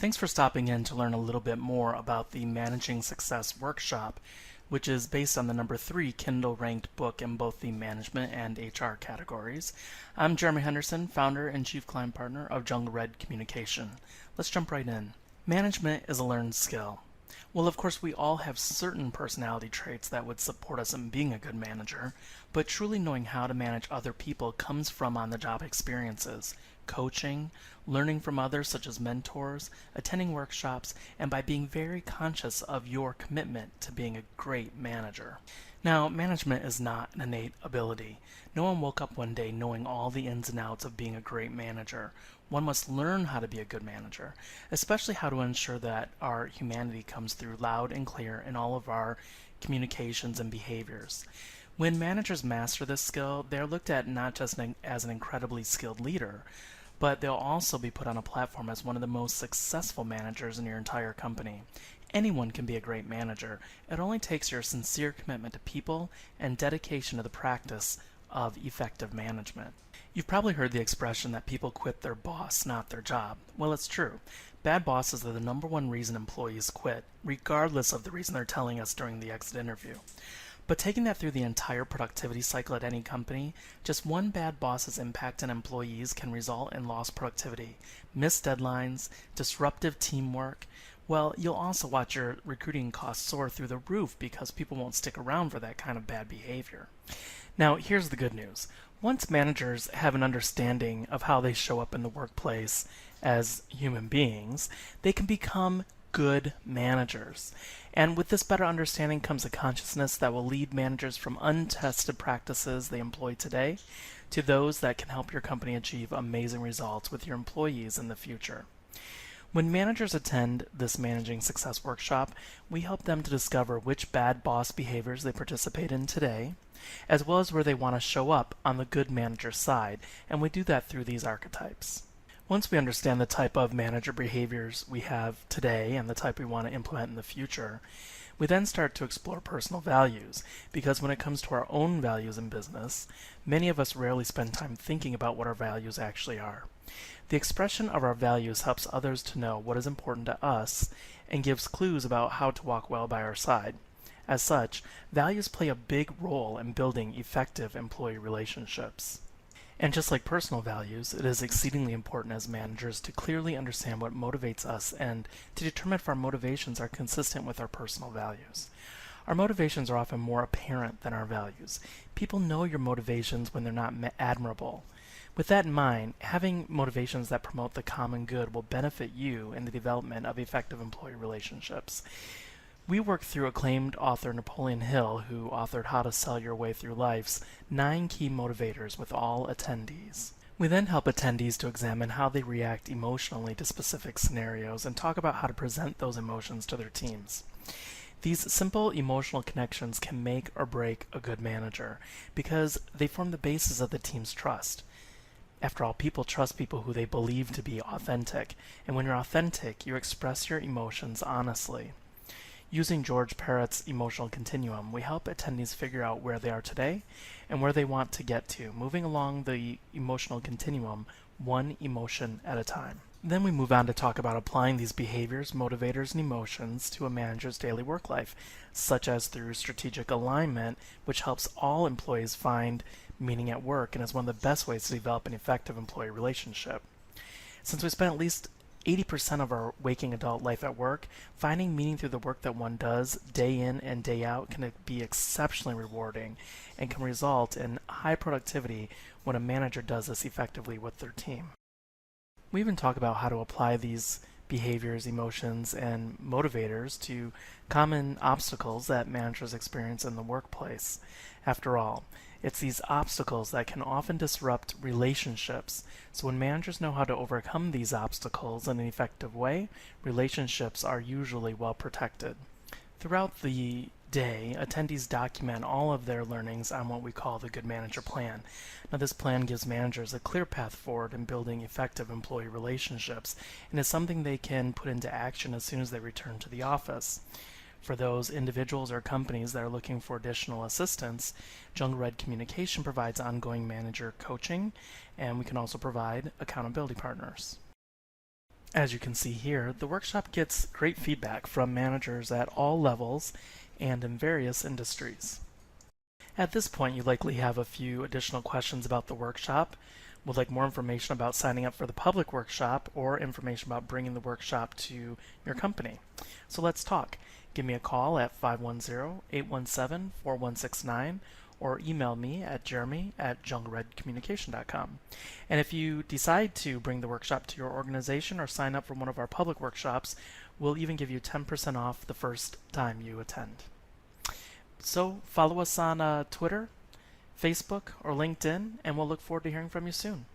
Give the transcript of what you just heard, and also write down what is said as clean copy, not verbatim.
Thanks for stopping in to learn a little bit more about the Managing Success workshop, which is based on the number 3 Kindle ranked book in both the management and HR categories. I'm Jeremy Henderson, founder and chief client partner of Jungle Red Communication. Let's jump right in. Management is a learned skill. Well, of course, we all have certain personality traits that would support us in being a good manager, but truly knowing how to manage other people comes from on-the-job experiences, coaching, learning from others such as mentors, attending workshops, and by being very conscious of your commitment to being a great manager. Now, management is not an innate ability. No one woke up one day knowing all the ins and outs of being a great manager. One must learn how to be a good manager, especially how to ensure that our humanity comes through loud and clear in all of our communications and behaviors. When managers master this skill, they're looked at not just as an incredibly skilled leader, but they'll also be put on a platform as one of the most successful managers in your entire company. Anyone can be a great manager. It only takes your sincere commitment to people and dedication to the practice of effective management. You've probably heard the expression that people quit their boss, not their job. Well, it's true. Bad bosses are the number one reason employees quit, regardless of the reason they're telling us during the exit interview. But taking that through the entire productivity cycle at any company, just one bad boss's impact on employees can result in lost productivity, missed deadlines, disruptive teamwork. Well, you'll also watch your recruiting costs soar through the roof because people won't stick around for that kind of bad behavior. Now, here's the good news. Once managers have an understanding of how they show up in the workplace as human beings, they can become good managers. And with this better understanding comes a consciousness that will lead managers from untested practices they employ today to those that can help your company achieve amazing results with your employees in the future. When managers attend this Managing Success workshop, we help them to discover which bad boss behaviors they participate in today, as well as where they want to show up on the good manager side, and we do that through these archetypes. Once we understand the type of manager behaviors we have today and the type we want to implement in the future, we then start to explore personal values, because when it comes to our own values in business, many of us rarely spend time thinking about what our values actually are. The expression of our values helps others to know what is important to us and gives clues about how to walk well by our side. As such, values play a big role in building effective employee relationships. And just like personal values, it is exceedingly important as managers to clearly understand what motivates us and to determine if our motivations are consistent with our personal values. Our motivations are often more apparent than our values. People know your motivations when they're not admirable. With that in mind, having motivations that promote the common good will benefit you in the development of effective employee relationships. We work through acclaimed author Napoleon Hill, who authored How to Sell Your Way Through Life's 9 key motivators with all attendees. We then help attendees to examine how they react emotionally to specific scenarios and talk about how to present those emotions to their teams. These simple emotional connections can make or break a good manager because they form the basis of the team's trust. After all, people trust people who they believe to be authentic, and when you're authentic, you express your emotions honestly. Using George Parrott's emotional continuum, we help attendees figure out where they are today and where they want to get to, moving along the emotional continuum one emotion at a time. Then we move on to talk about applying these behaviors, motivators, and emotions to a manager's daily work life, such as through strategic alignment, which helps all employees find meaning at work and is one of the best ways to develop an effective employee relationship. Since we spend at least 80% of our waking adult life at work, finding meaning through the work that one does day in and day out can be exceptionally rewarding and can result in high productivity when a manager does this effectively with their team. We even talk about how to apply these behaviors, emotions, and motivators to common obstacles that managers experience in the workplace. After all, it's these obstacles that can often disrupt relationships. So when managers know how to overcome these obstacles in an effective way, relationships are usually well protected. Throughout the day, attendees document all of their learnings on what we call the Good Manager Plan. Now, this plan gives managers a clear path forward in building effective employee relationships and is something they can put into action as soon as they return to the office. For those individuals or companies that are looking for additional assistance, Jungle Red Communication provides ongoing manager coaching, and we can also provide accountability partners. As you can see here, the workshop gets great feedback from managers at all levels and in various industries. At this point, you likely have a few additional questions about the workshop, would like more information about signing up for the public workshop, or information about bringing the workshop to your company. So let's talk. Give me a call at 510-817-4169 or email me at jeremy@jungredcommunication.com. And if you decide to bring the workshop to your organization or sign up for one of our public workshops, we'll even give you 10% off the first time you attend. So follow us on Twitter, Facebook, or LinkedIn, and we'll look forward to hearing from you soon.